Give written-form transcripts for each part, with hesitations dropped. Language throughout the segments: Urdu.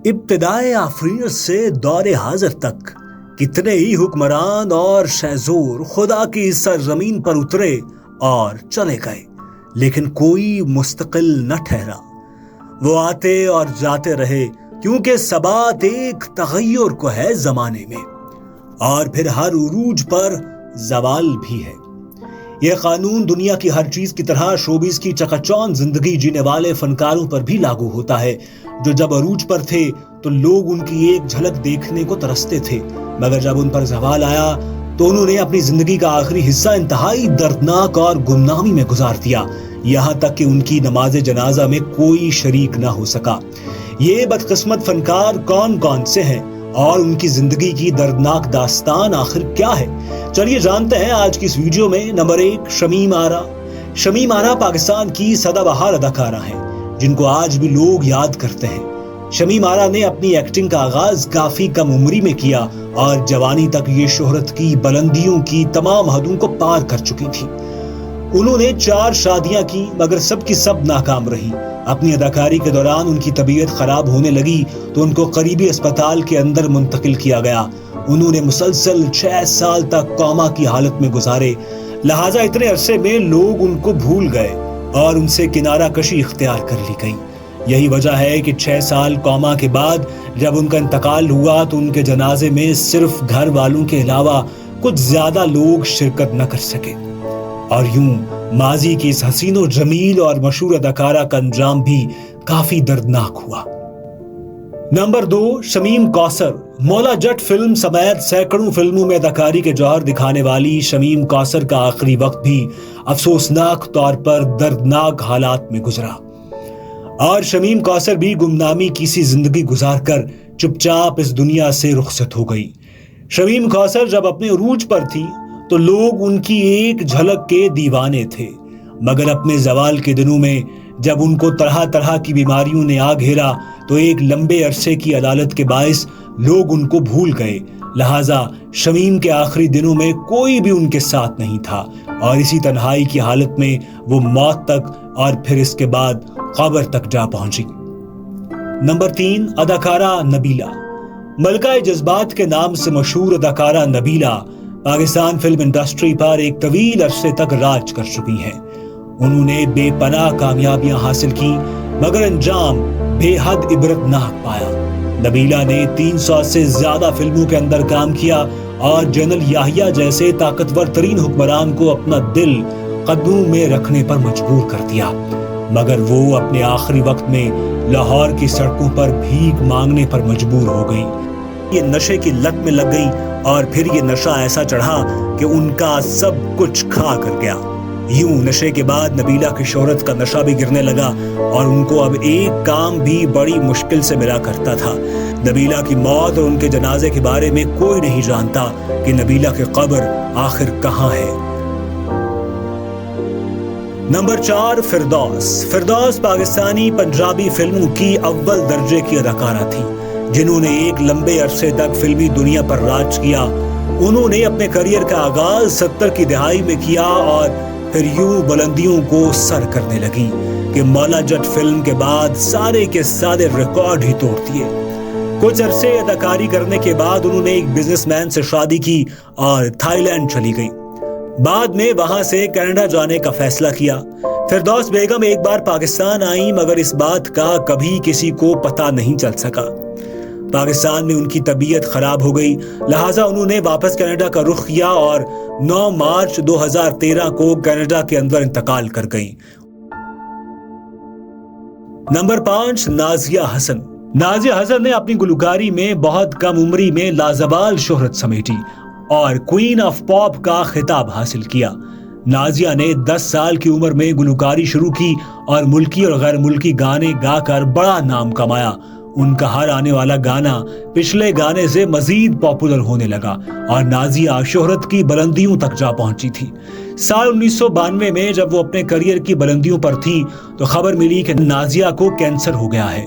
ابتدائے آفرینت سے دور حاضر تک کتنے ہی حکمران اور شہزور خدا کی سرزمین پر اترے اور چلے گئے، لیکن کوئی مستقل نہ ٹھہرا۔ وہ آتے اور جاتے رہے کیونکہ ثبات ایک تغیر کو ہے زمانے میں، اور پھر ہر عروج پر زوال بھی ہے۔ یہ قانون دنیا کی ہر چیز کی طرح شوبز کی چکاچوند زندگی جینے والے فنکاروں پر بھی لاگو ہوتا ہے، جو جب عروج پر تھے تو لوگ ان کی ایک جھلک دیکھنے کو ترستے تھے، مگر جب ان پر زوال آیا تو انہوں نے اپنی زندگی کا آخری حصہ انتہائی دردناک اور گمنامی میں گزار دیا، یہاں تک کہ ان کی نماز جنازہ میں کوئی شریک نہ ہو سکا۔ یہ بدقسمت فنکار کون کون سے ہیں اور ان کی زندگی کی دردناک داستان آخر کیا ہے؟ چلیے جانتے ہیں آج کی اس ویڈیو میں۔ نمبر 1، شمیم آرا۔ شمیم آرا پاکستان کی سدا بہار اداکارہ ہیں جن کو آج بھی لوگ یاد کرتے ہیں۔ شمیم آرا نے اپنی ایکٹنگ کا آغاز کافی کم عمری میں کیا اور جوانی تک یہ شہرت کی بلندیوں کی تمام حدوں کو پار کر چکی تھی۔ انہوں نے 4 شادیاں کی مگر سب کی سب ناکام رہی۔ اپنی اداکاری کے دوران ان کی طبیعت خراب ہونے لگی تو ان کو قریبی اسپتال کے اندر منتقل کیا گیا۔ انہوں نے مسلسل 6 سال تک کوما کی حالت میں گزارے، لہٰذا اتنے عرصے میں لوگ ان کو بھول گئے اور ان سے کنارہ کشی اختیار کر لی گئی۔ یہی وجہ ہے کہ 6 سال کوما کے بعد جب ان کا انتقال ہوا تو ان کے جنازے میں صرف گھر والوں کے علاوہ کچھ زیادہ لوگ شرکت نہ کر سکے، اور یوں ماضی کی اس حسین و جمیل اور مشہور اداکارہ کا انجام بھی کافی دردناک ہوا۔ نمبر 2، شمیم کوثر۔ مولا جٹ فلم سمیت سینکڑوں فلموں میں اداکاری کے جوہر دکھانے والی شمیم کوثر کا آخری وقت بھی افسوسناک طور پر دردناک حالات میں گزرا، اور شمیم کوثر بھی گمنامی کی سی زندگی گزار کر چپ چاپ اس دنیا سے رخصت ہو گئی۔ شمیم کوثر جب اپنے عروج پر تھی تو لوگ ان کی ایک جھلک کے دیوانے تھے، مگر اپنے زوال کے دنوں میں جب ان کو طرح طرح کی بیماریوں نے آ گھیرا تو ایک لمبے عرصے کی عدالت کے باعث لوگ ان کو بھول گئے، لہٰذا شمیم کے آخری دنوں میں کوئی بھی ان کے ساتھ نہیں تھا، اور اسی تنہائی کی حالت میں وہ موت تک اور پھر اس کے بعد قبر تک جا پہنچی۔ نمبر 3، اداکارہ نبیلہ۔ ملکہ جذبات کے نام سے مشہور اداکارہ نبیلہ پاکستان فلم انڈسٹری پر ایک طویل عرصے تک راج کر چکی ہیں۔ انہوں نے بے پناہ کامیابیاں حاصل کی مگر انجام بے حد عبرتناک پایا۔ نبیلہ نے 300 سے زیادہ فلموں کے اندر کام کیا اور جنرل یحییٰ جیسے طاقتور ترین حکمران کو اپنا دل قدموں میں رکھنے پر مجبور کر دیا، مگر وہ اپنے آخری وقت میں لاہور کی سڑکوں پر بھیک مانگنے پر مجبور ہو گئی۔ یہ نشے کی لت میں لگ گئی اور پھر یہ نشہ ایسا چڑھا کہ ان کا سب کچھ کھا کر گیا۔ یوں نشے کے بعد نبیلہ کی شہرت کا نشہ بھی گرنے لگا اور ان کو اب ایک کام بھی بڑی مشکل سے ملا کرتا تھا۔ نبیلہ کی موت اور ان کے جنازے کے بارے میں کوئی نہیں جانتا کہ نبیلہ کی قبر آخر کہاں ہے۔ نمبر 4، فردوس۔ فردوس پاکستانی پنجابی فلموں کی اول درجے کی اداکارہ تھی جنہوں نے ایک لمبے عرصے تک فلمی دنیا پر راج کیا۔ انہوں نے اپنے کریئر کا آغاز 70 کی دہائی میں کیا اور پھر یوں بلندیوں کو سر کرنے لگی کہ مولا جٹ فلم کے بعد سارے کے سارے ریکارڈ ہی توڑ دیے۔ کچھ عرصے اداکاری کرنے کے بعد انہوں نے ایک بزنس مین سے شادی کی اور تھائی لینڈ چلی گئی۔ بعد میں وہاں سے کینیڈا جانے کا فیصلہ کیا۔ فردوس بیگم ایک بار پاکستان آئیں مگر اس بات کا کبھی کسی کو پتہ نہیں چل سکا۔ پاکستان میں ان کی طبیعت خراب ہو گئی، لہٰذا انہوں نے واپس کینیڈا کا رخ کیا اور 9 مارچ 2013 کو کینیڈا کے اندر انتقال کر گئیں۔ نمبر 5، نازیہ حسن۔ نازیہ حسن نے اپنی گلوکاری میں بہت کم عمری میں لازوال شہرت سمیٹی اور کوئین آف پاپ کا خطاب حاصل کیا۔ نازیہ نے 10 سال کی عمر میں گلوکاری شروع کی اور ملکی اور غیر ملکی گانے گا کر بڑا نام کمایا۔ ان کا ہر آنے والا گانا پچھلے گانے سے مزید پاپولر ہونے لگا اور نازیہ شہرت کی بلندیوں تک جا پہنچی تھی۔ سال 1992 میں جب وہ اپنے کریئر کی بلندیوں پر تھی تو خبر ملی کہ نازیہ کو کینسر ہو گیا ہے۔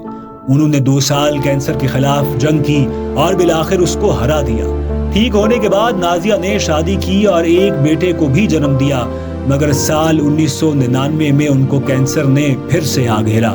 انہوں نے 2 سال کینسر کے خلاف جنگ کی اور بالآخر اس کو ہرا دیا۔ ٹھیک ہونے کے بعد نازیہ نے شادی کی اور ایک بیٹے کو بھی جنم دیا، مگر سال 1999 میں ان کو کینسر نے پھر سے آ گھیرا۔